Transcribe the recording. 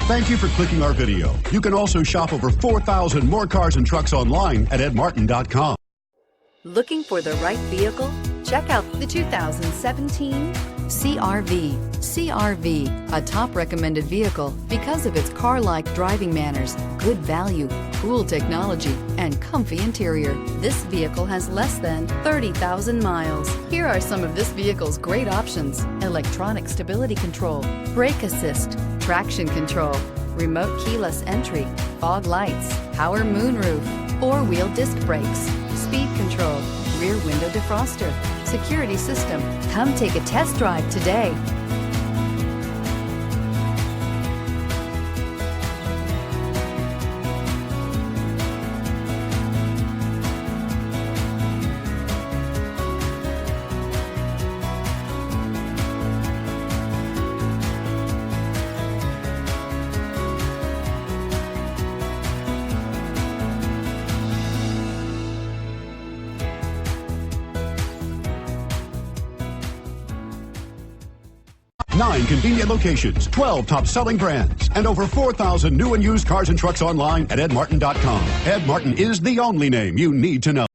Thank you for clicking our video. You can also shop over 4,000 more cars and trucks online at edmartin.com. Looking for the right vehicle? Check out the 2017 CR-V. CR-V, a top recommended vehicle because of its car-like driving manners, good value, cool technology, and comfy interior. This vehicle has less than 30,000 miles. Here are some of this vehicle's great options: electronic stability control, brake assist, traction control, remote keyless entry, fog lights, power moonroof, four-wheel disc brakes, speed control, rear window defroster, security system. Come take a test drive today. Nine convenient locations, 12 top-selling brands, and over 4,000 new and used cars and trucks online at edmartin.com. Ed Martin is the only name you need to know.